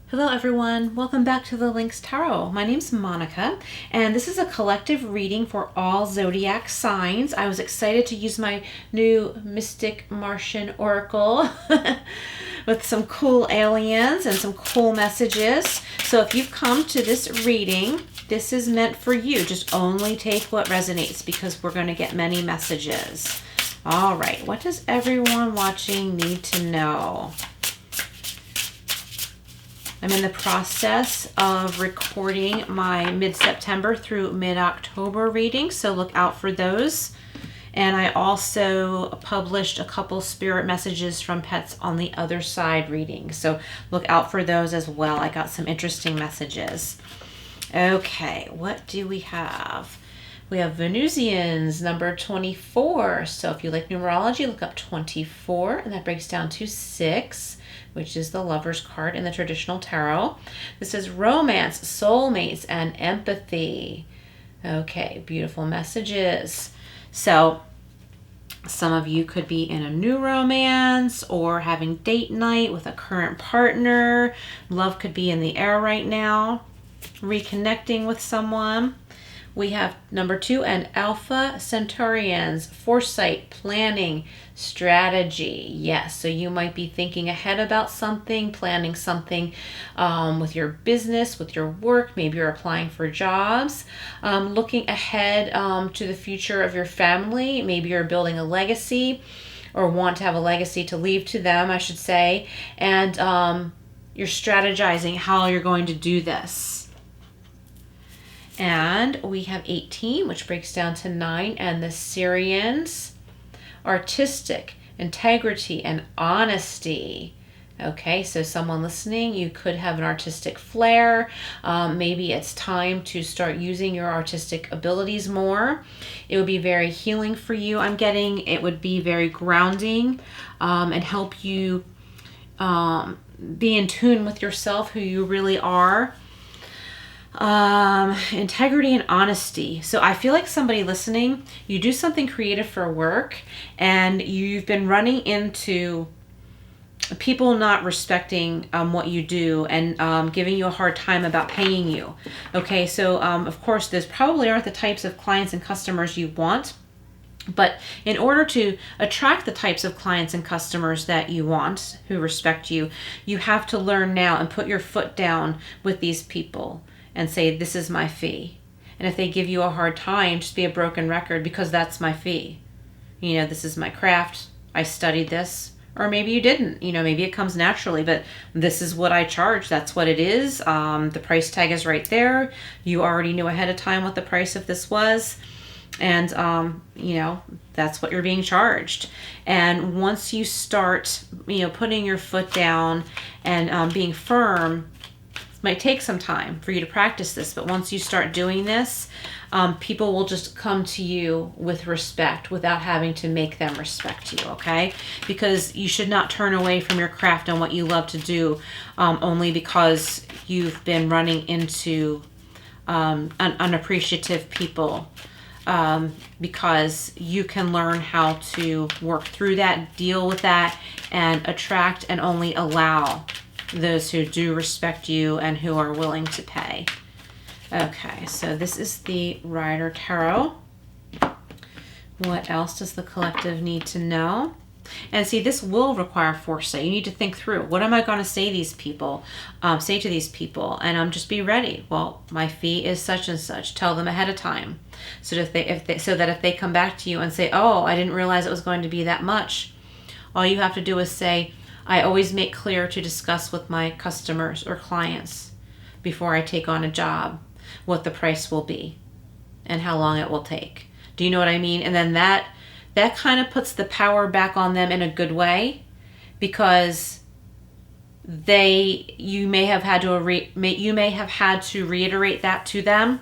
Hello everyone, welcome back to the Lynx Tarot. My name's Monica, and this is a collective reading for all Zodiac signs. I was excited to use my new Mystic Martian Oracle with some cool aliens and some cool messages. So if you've come to this reading, this is meant for you. Just only take what resonates because we're going to get many messages. All right, what does everyone watching need to know? I'm in the process of recording my mid-September through mid-October readings, so look out for those. And I also published a couple spirit messages from Pets on the Other Side readings, so look out for those as well. I got some interesting messages. Okay, what do we have? We have Venusians, number 24. So if you like numerology, look up 24, and that breaks down to 6, which is the Lover's card in the traditional tarot. This is romance, soulmates, and empathy. Okay, beautiful messages. So some of you could be in a new romance or having date night with a current partner. Love could be in the air right now. Reconnecting with someone. We have number 2 and Alpha Centaurians, foresight, planning, strategy. Yes, so you might be thinking ahead about something, planning something with your business, with your work. Maybe you're applying for jobs, looking ahead to the future of your family. Maybe you're building a legacy or want to have a legacy to leave to them, I should say. And you're strategizing how you're going to do this. And we have 18, which breaks down to 9, and the Syrians, artistic, integrity, and honesty. Okay, so someone listening, you could have an artistic flair. Maybe it's time to start using your artistic abilities more. It would be very healing for you. I'm getting it would be very grounding and help you be in tune with yourself, who you really are. Integrity and honesty. So I feel like somebody listening, you do something creative for work and you've been running into people not respecting what you do and giving you a hard time about paying you. Okay, so of course, those probably aren't the types of clients and customers you want. But in order to attract the types of clients and customers that you want, who respect you, you have to learn now and put your foot down with these people and say, this is my fee. And if they give you a hard time, just be a broken record because that's my fee. You know, this is my craft. I studied this. Or maybe you didn't. You know, maybe it comes naturally, but this is what I charge. That's what it is. The price tag is right there. You already knew ahead of time what the price of this was. And, you know, that's what you're being charged. And once you start, you know, putting your foot down and being firm, it might take some time for you to practice this, but once you start doing this, people will just come to you with respect without having to make them respect you, okay? Because you should not turn away from your craft and what you love to do only because you've been running into unappreciative people. Because you can learn how to work through that, deal with that, and attract and only allow those who do respect you and who are willing to pay. Okay, so this is the Rider Tarot. What else does the collective need to know? And see, this will require foresight. You need to think through, what am I going to say to these people? And just be ready. Well, my fee is such and such. Tell them ahead of time, so that if they come back to you and say, "Oh, I didn't realize it was going to be that much," all you have to do is say, "I always make clear to discuss with my customers or clients before I take on a job what the price will be and how long it will take." Do you know what I mean? And then that kind of puts the power back on them in a good way, because you may have had to reiterate that to them,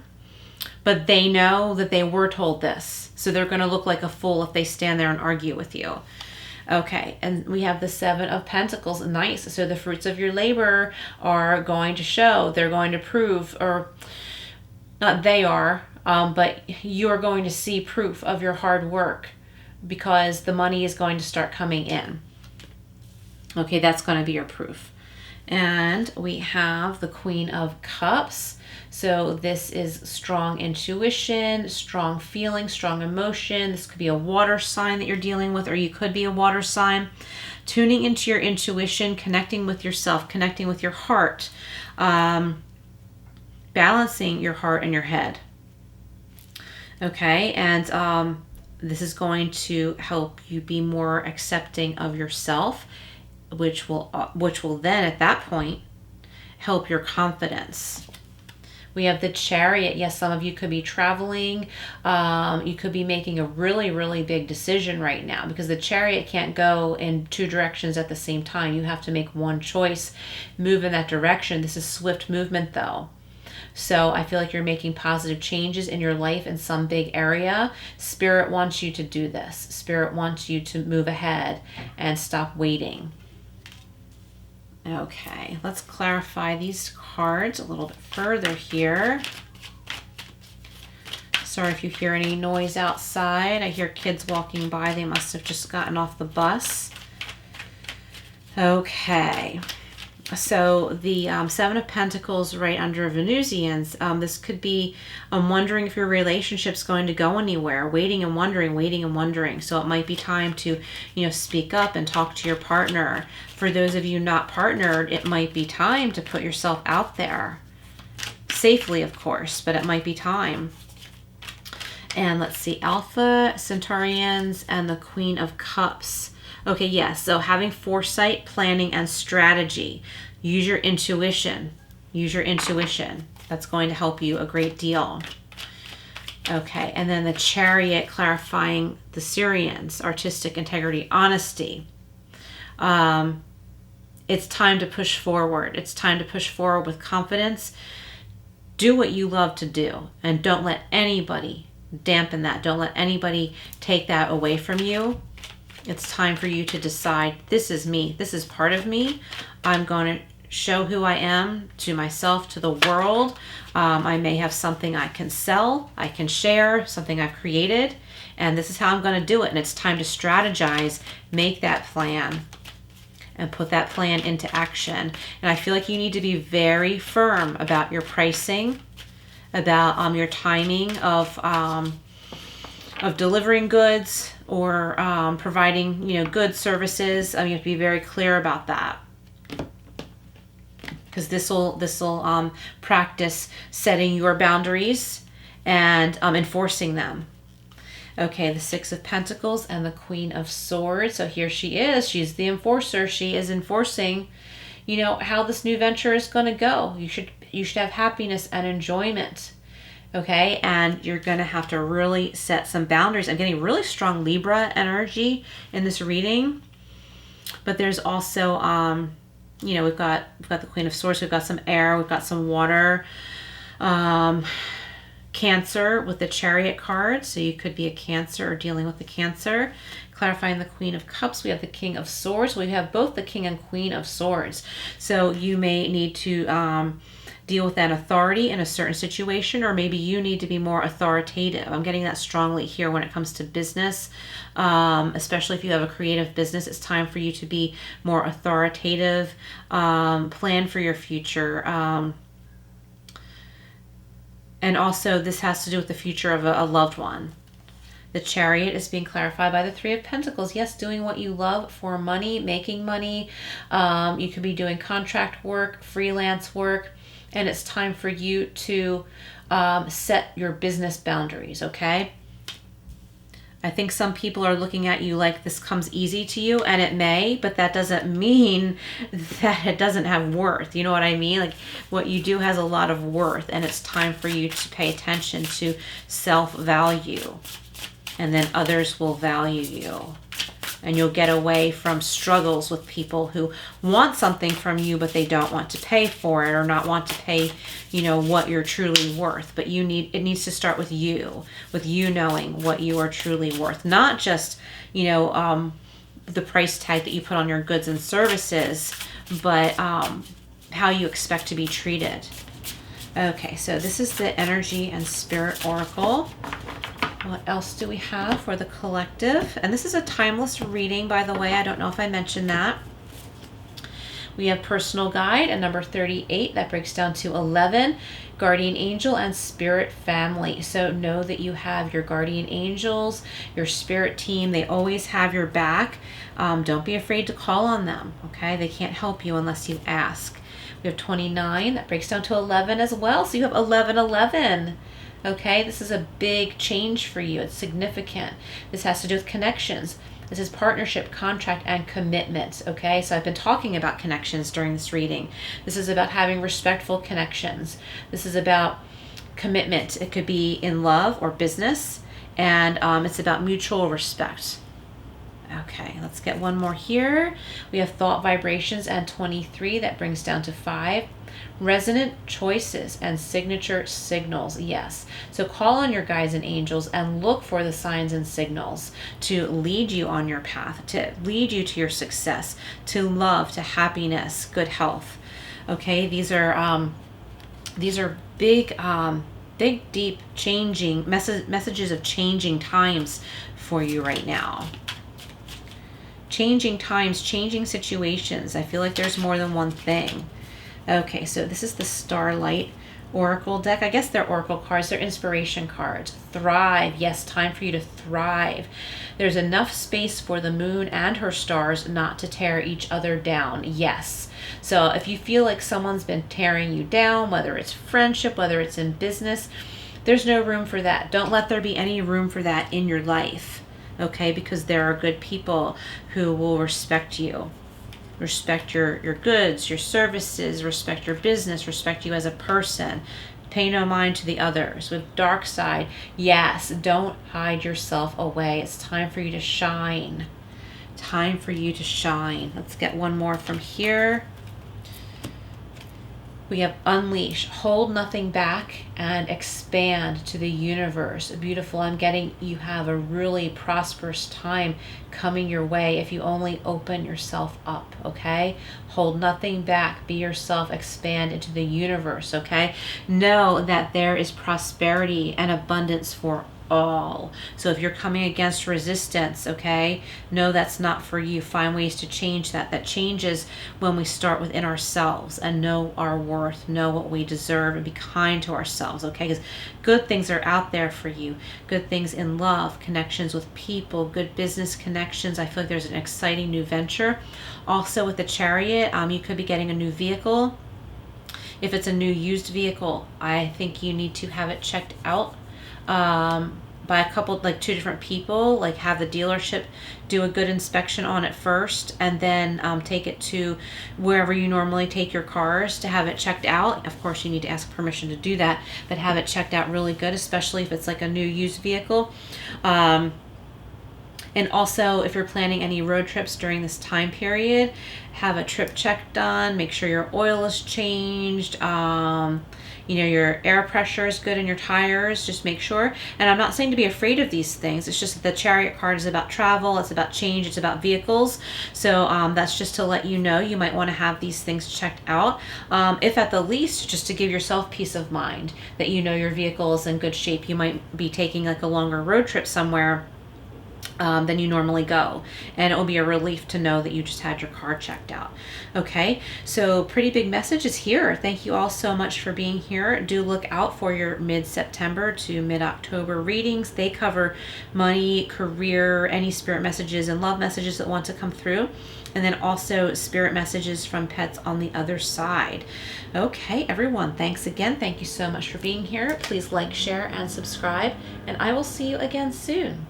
but they know that they were told this, so they're going to look like a fool if they stand there and argue with you. Okay, and we have the 7 of Pentacles. Nice. So the fruits of your labor are going to show. They're going to prove, or not they are, but you're going to see proof of your hard work, because the money is going to start coming in. Okay, that's going to be your proof. And we have the Queen of Cups. So this is strong intuition, strong feeling, strong emotion. This could be a water sign that you're dealing with, or you could be a water sign. Tuning into your intuition, connecting with yourself, connecting with your heart, balancing your heart and your head. Okay, and this is going to help you be more accepting of yourself, which will then at that point help your confidence. We have the Chariot. Yes, some of you could be traveling. You could be making a really, really big decision right now, because the Chariot can't go in two directions at the same time. You have to make one choice, move in that direction. This is swift movement though. So I feel like you're making positive changes in your life in some big area. Spirit wants you to do this. Spirit wants you to move ahead and stop waiting. Okay, let's clarify these cards a little bit further here. Sorry if you hear any noise outside. I hear kids walking by. They must have just gotten off the bus. Okay, so the Seven of Pentacles right under Venusians. This could be wondering if your relationship's going to go anywhere, waiting and wondering. So it might be time to, speak up and talk to your partner. For those of you not partnered, it might be time to put yourself out there. Safely, of course, but it might be time. And let's see, Alpha, Centaurians, and the Queen of Cups. Okay, yes, so having foresight, planning, and strategy. Use your intuition. Use your intuition. That's going to help you a great deal. Okay, and then the Chariot clarifying the Syrians, artistic integrity, honesty. It's time to push forward. It's time to push forward with confidence. Do what you love to do, and don't let anybody dampen that. Don't let anybody take that away from you. It's time for you to decide, this is me. This is part of me. I'm going to show who I am to myself, to the world. I may have something I can sell, I can share, something I've created, and this is how I'm going to do it. And it's time to strategize, make that plan, and put that plan into action. And I feel like you need to be very firm about your pricing, about your timing of delivering goods or providing, good services. You have to be very clear about that, because this will practice setting your boundaries and enforcing them. Okay, the Six of Pentacles and the Queen of Swords. So here she is. She's the enforcer. She is enforcing, how this new venture is going to go. You should have happiness and enjoyment. Okay, and you're going to have to really set some boundaries. I'm getting really strong Libra energy in this reading. But there's also, we've got the Queen of Swords. We've got some air. We've got some water. Cancer with the Chariot card. So you could be a Cancer or dealing with the Cancer. Clarifying the Queen of Cups, we have the King of Swords. We have both the King and Queen of Swords. So you may need to deal with that authority in a certain situation, or maybe you need to be more authoritative. I'm getting that strongly here when it comes to business, especially if you have a creative business. It's time for you to be more authoritative, plan for your future. And also this has to do with the future of a loved one. The Chariot is being clarified by the Three of Pentacles. Yes, doing what you love for money, making money. You could be doing contract work, freelance work, and it's time for you to set your business boundaries, okay? I think some people are looking at you like this comes easy to you, and it may, but that doesn't mean that it doesn't have worth. You know what I mean? Like, what you do has a lot of worth, and it's time for you to pay attention to self-value, and then others will value you. And you'll get away from struggles with people who want something from you, but they don't want to pay for it, or not want to pay, what you're truly worth. But it needs to start with you knowing what you are truly worth. Not just, the price tag that you put on your goods and services, but how you expect to be treated. Okay, so this is the Energy and Spirit Oracle. What else do we have for the collective? And this is a timeless reading, by the way. I don't know if I mentioned that. We have personal guide and number 38. That breaks down to 11. Guardian angel and spirit family. So know that you have your guardian angels, your spirit team. They always have your back. Don't be afraid to call on them. Okay, they can't help you unless you ask. We have 29. That breaks down to 11 as well. So you have 1111. Okay, this is a big change for you. It's significant. This has to do with connections. This is partnership, contract, and commitment. Okay, so I've been talking about connections during this reading. This is about having respectful connections. This is about commitment. It could be in love or business, and it's about mutual respect. Okay, let's get one more here. We have thought vibrations and 23. That brings down to 5. Resonant choices and signature signals. Yes. So call on your guides and angels and look for the signs and signals to lead you on your path, to lead you to your success, to love, to happiness, good health. Okay, these are big, deep changing messages of changing times for you right now. Changing times, changing situations. I feel like there's more than one thing. Okay, so this is the Starlight Oracle deck. I guess they're Oracle cards. They're inspiration cards. Thrive. Yes, time for you to thrive. There's enough space for the moon and her stars not to tear each other down. Yes. So if you feel like someone's been tearing you down, whether it's friendship, whether it's in business, there's no room for that. Don't let there be any room for that in your life. Okay, because there are good people who will respect you. Respect your goods, your services, respect your business, respect you as a person. Pay no mind to the others. With dark side, yes, don't hide yourself away. It's time for you to shine. Time for you to shine. Let's get one more from here. We have unleash, hold nothing back, and expand to the universe. Beautiful. I'm getting you have a really prosperous time coming your way if you only open yourself up, okay? Hold nothing back, be yourself, expand into the universe, okay? Know that there is prosperity and abundance for all. So if you're coming against resistance, okay, know that's not for you. Find ways to change that. That changes when we start within ourselves and know our worth, know what we deserve, and be kind to ourselves, okay? Because good things are out there for you. Good things in love, connections with people, good business connections. I feel like there's an exciting new venture. Also with the Chariot, you could be getting a new vehicle. If it's a new used vehicle, I think you need to have it checked out by a couple, like 2 different people. Like have the dealership do a good inspection on it first, and then take it to wherever you normally take your cars to have it checked out. Of course, you need to ask permission to do that, but have it checked out really good, especially if it's like a new used vehicle. And also, if you're planning any road trips during this time period, have a trip check done. Make sure your oil is changed. You know, your air pressure is good in your tires. Just make sure. And I'm not saying to be afraid of these things. It's just that the Chariot card is about travel. It's about change. It's about vehicles. So that's just to let you know you might want to have these things checked out. If at the least, just to give yourself peace of mind that you know your vehicle is in good shape. You might be taking like a longer road trip somewhere than you normally go, and it will be a relief to know that you just had your car checked out. Okay, so pretty big message is here. Thank you all so much for being here. Do look out for your mid-September to mid-October readings. They cover money, career, any spirit messages and love messages that want to come through, and then also spirit messages from pets on the other side. Okay, everyone, thanks again. Thank you so much for being here. Please like, share, and subscribe, and I will see you again soon.